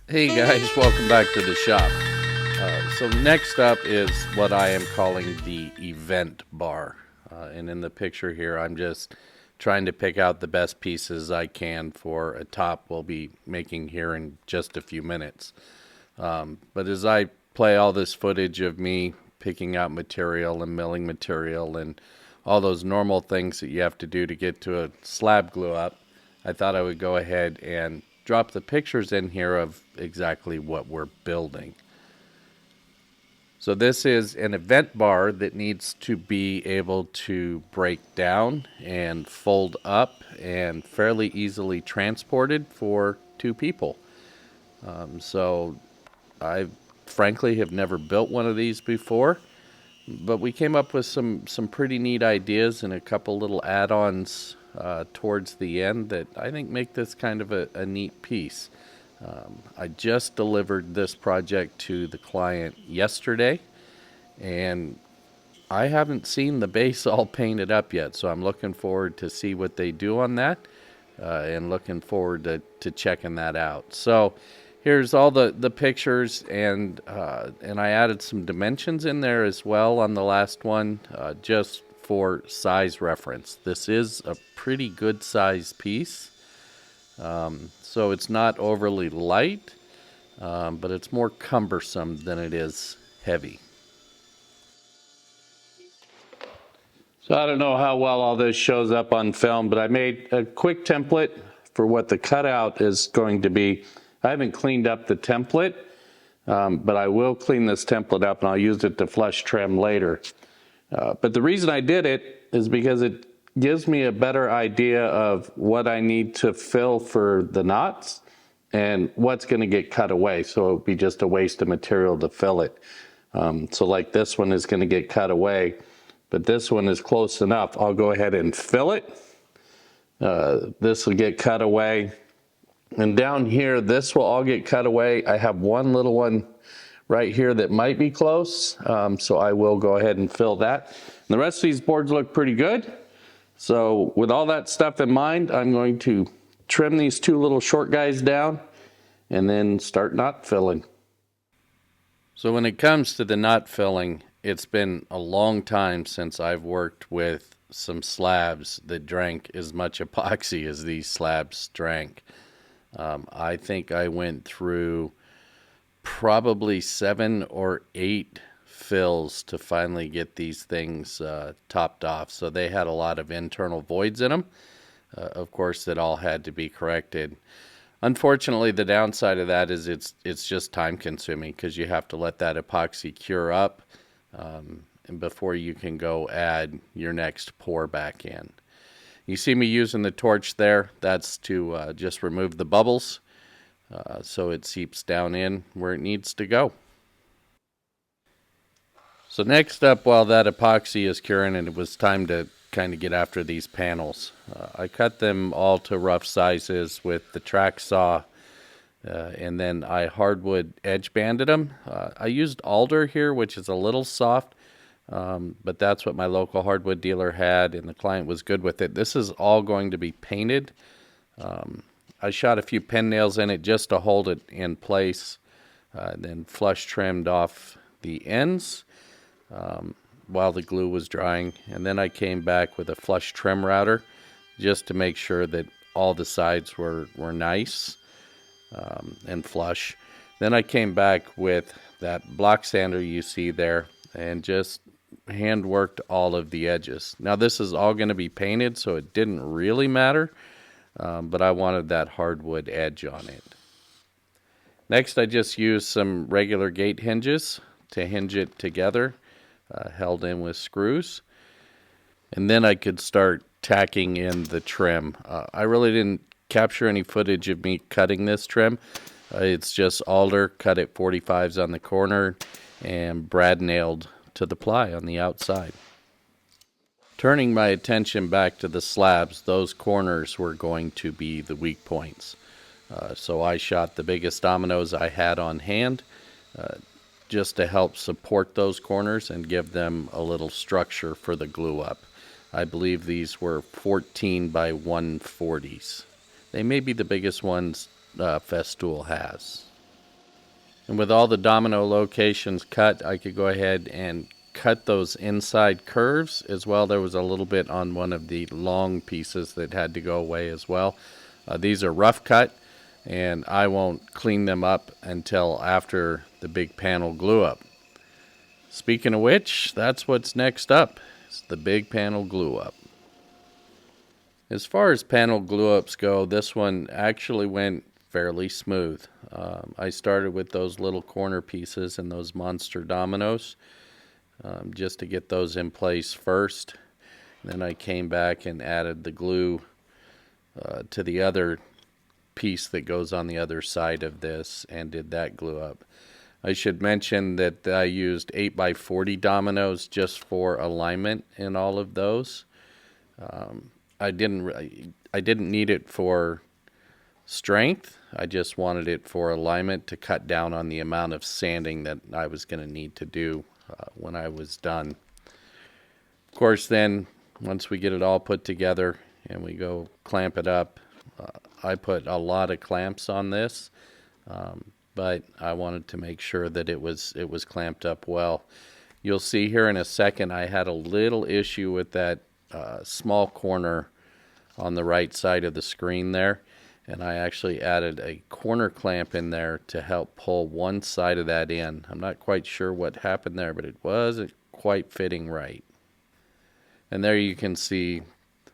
Hey guys, welcome back to the shop. So next up is what I am calling the event bar. And in the picture here, I'm just trying to pick out the best pieces I can for a top we'll be making here in just a few minutes. But as I play all this footage of me picking out material and milling material and all those normal things that you have to do to get to a slab glue up, I thought I would go ahead and drop the pictures in here of exactly what we're building. So this is an event bar that needs to be able to break down and fold up and fairly easily transported for two people. So I frankly have never built one of these before, but we came up with some pretty neat ideas and a couple little add-ons towards the end that I think make this kind of a neat piece. I just delivered this project to the client yesterday, and I haven't seen the base all painted up yet, so I'm looking forward to see what they do on that, and looking forward to checking that out. So here's all the pictures, and I added some dimensions in there as well on the last one, just for size reference. This is a pretty good size piece. So it's not overly light, but it's more cumbersome than it is heavy. So I don't know how well all this shows up on film, but I made a quick template for what the cutout is going to be. I haven't cleaned up the template, but I will clean this template up and I'll use it to flush trim later. But the reason I did it is because it gives me a better idea of what I need to fill for the knots and what's going to get cut away. So it would be just a waste of material to fill it. So like this one is going to get cut away, but this one is close enough. I'll go ahead and fill it. This will get cut away. And down here, this will all get cut away. I have one little one right here that might be close, so I will go ahead and fill that. And the rest of these boards look pretty good. So with all that stuff in mind, I'm going to trim these two little short guys down and then start knot filling. So when it comes to the knot filling, it's been a long time since I've worked with some slabs that drank as much epoxy as these slabs drank. I think I went through probably 7 or 8 fills to finally get these things topped off. So they had a lot of internal voids in them. Of course, that all had to be corrected. Unfortunately, the downside of that is it's just time consuming because you have to let that epoxy cure up and before you can go add your next pour back in. You see me using the torch there. That's to just remove the bubbles so it seeps down in where it needs to go. So next up, while that epoxy is curing, and it was time to kind of get after these panels, I cut them all to rough sizes with the track saw, and then I hardwood edge banded them. I used alder here, which is a little soft, but that's what my local hardwood dealer had, and the client was good with it. This is all going to be painted. I shot a few pen nails in it just to hold it in place, then flush trimmed off the ends while the glue was drying, and then I came back with a flush trim router just to make sure that all the sides were nice and flush. Then I came back with that block sander you see there and just hand worked all of the edges. Now this is all going to be painted, so it didn't really matter, but I wanted that hardwood edge on it. Next, I just used some regular gate hinges to hinge it together, held in with screws, and then I could start tacking in the trim. I really didn't capture any footage of me cutting this trim. It's just alder cut at 45s on the corner and brad nailed to the ply on the outside. Turning my attention back to the slabs, those corners were going to be the weak points. So I shot the biggest dominoes I had on hand just to help support those corners and give them a little structure for the glue up. I believe these were 14 by 140s. They may be the biggest ones Festool has. And with all the domino locations cut, I could go ahead and cut those inside curves as well. There was a little bit on one of the long pieces that had to go away as well. These are rough cut, and I won't clean them up until after the big panel glue up. Speaking of which, that's what's next up. It's the big panel glue up. As far as panel glue ups go, this one actually went fairly smooth. I started with those little corner pieces and those monster dominoes just to get those in place first. Then I came back and added the glue to the other piece that goes on the other side of this and did that glue up. I should mention that I used 8x40 dominoes just for alignment in all of those. I didn't need it for strength. I just wanted it for alignment to cut down on the amount of sanding that I was going to need to do when I was done. Of course, then once we get it all put together and we go clamp it up, I put a lot of clamps on this, but I wanted to make sure that it was clamped up well. You'll see here in a second I had a little issue with that small corner on the right side of the screen there, and I actually added a corner clamp in there to help pull one side of that in. I'm not quite sure what happened there, but it wasn't quite fitting right. And there you can see it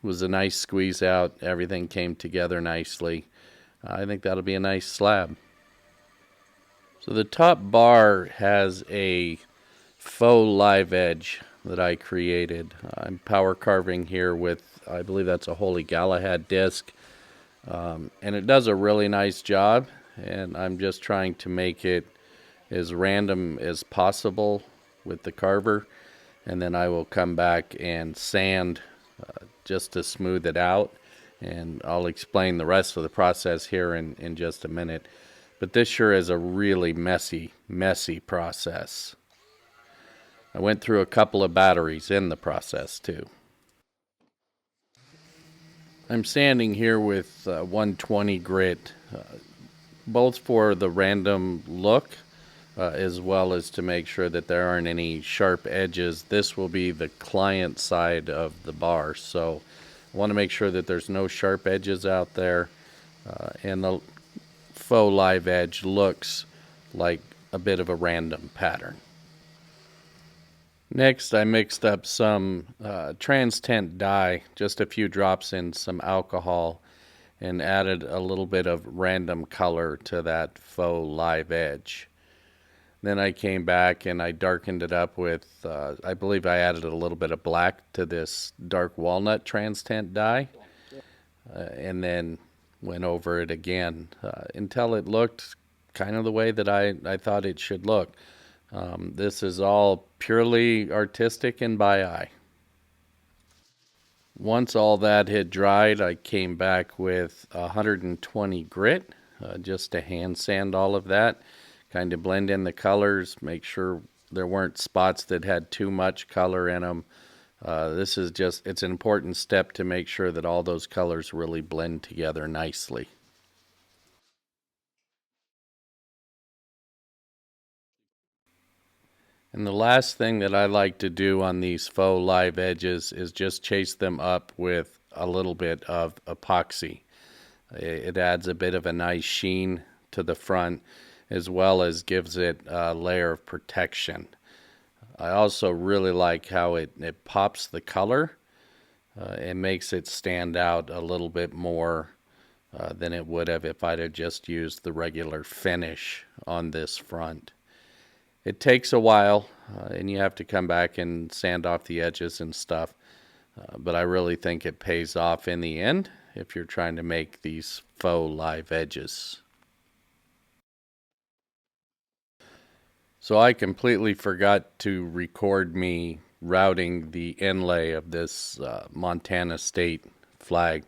was a nice squeeze out. Everything came together nicely. I think that'll be a nice slab. So the top bar has a faux live edge that I created. I'm power carving here with, I believe that's a Holy Galahad disc. And it does a really nice job, and I'm just trying to make it as random as possible with the carver, and then I will come back and sand just to smooth it out, and I'll explain the rest of the process here in just a minute. But this sure is a really messy process. I went through a couple of batteries in the process too. I'm sanding here with 120 grit, both for the random look as well as to make sure that there aren't any sharp edges. This will be the client side of the bar, so I want to make sure that there's no sharp edges out there, and the faux live edge looks like a bit of a random pattern. Next, I mixed up some trans-tint dye, just a few drops in some alcohol, and added a little bit of random color to that faux live edge. Then I came back and I darkened it up with, I believe I added a little bit of black to this dark walnut trans-tint dye, and then went over it again until it looked kind of the way that I thought it should look. This is all purely artistic and by eye. Once all that had dried, I came back with 120 grit just to hand sand all of that, kind of blend in the colors, make sure there weren't spots that had too much color in them. This is just, it's an important step to make sure that all those colors really blend together nicely. And the last thing that I like to do on these faux live edges is just chase them up with a little bit of epoxy. It adds a bit of a nice sheen to the front, as well as gives it a layer of protection. I also really like how it pops the color. It makes it stand out a little bit more than it would have if I'd have just used the regular finish on this front. It takes a while, and you have to come back and sand off the edges and stuff, but I really think it pays off in the end if you're trying to make these faux live edges. So I completely forgot to record me routing the inlay of this Montana state flag.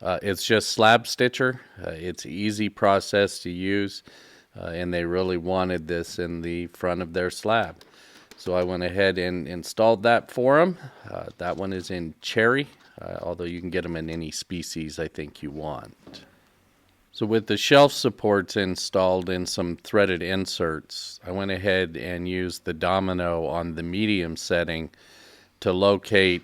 It's just slab stitcher. It's an easy process to use. And they really wanted this in the front of their slab. So I went ahead and installed that for them. That one is in cherry, although you can get them in any species I think you want. So with the shelf supports installed in some threaded inserts, I went ahead and used the domino on the medium setting to locate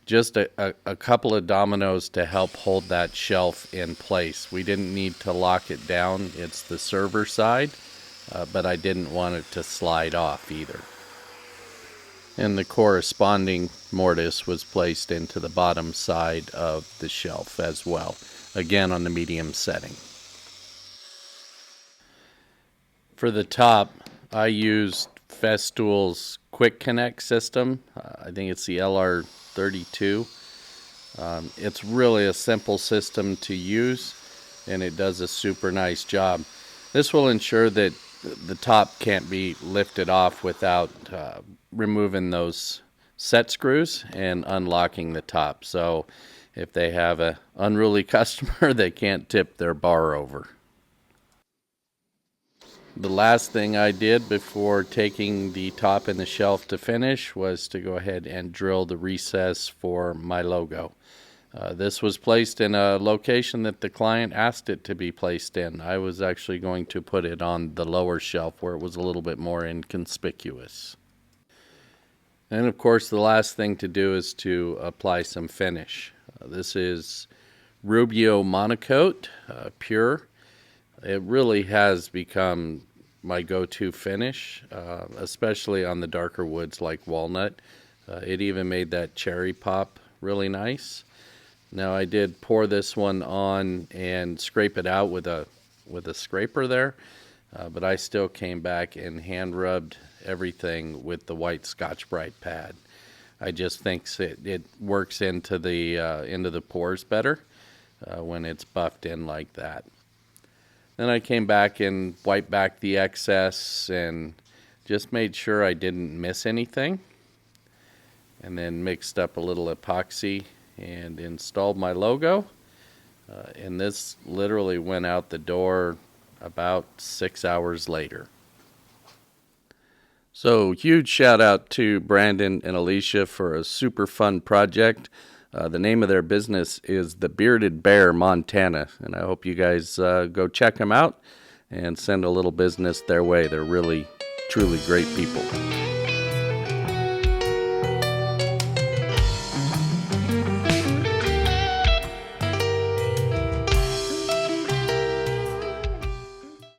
just a couple of dominoes to help hold that shelf in place. We didn't need to lock it down. It's the server side, but I didn't want it to slide off either. And the corresponding mortise was placed into the bottom side of the shelf as well, again on the medium setting. For the top, I used Festool's Quick Connect system. I think it's the LR32. It's really a simple system to use, and it does a super nice job. This will ensure that the top can't be lifted off without removing those set screws and unlocking the top. So if they have an unruly customer, they can't tip their bar over. The last thing I did before taking the top and the shelf to finish was to go ahead and drill the recess for my logo. This was placed in a location that the client asked it to be placed in. I was actually going to put it on the lower shelf where it was a little bit more inconspicuous. And of course, the last thing to do is to apply some finish. This is Rubio Monocoat Pure. It really has become my go-to finish, especially on the darker woods like walnut. It even made that cherry pop really nice. Now I did pour this one on and scrape it out with a scraper there, but I still came back and hand rubbed everything with the white Scotch-Brite pad. I just think it works into the pores better when it's buffed in like that. Then I came back and wiped back the excess and just made sure I didn't miss anything. And then mixed up a little epoxy and installed my logo. And this literally went out the door about 6 hours later. So huge shout out to Brandon and Alicia for a super fun project. The name of their business is The Bearded Bear, Montana, and I hope you guys go check them out and send a little business their way. They're really, truly great people.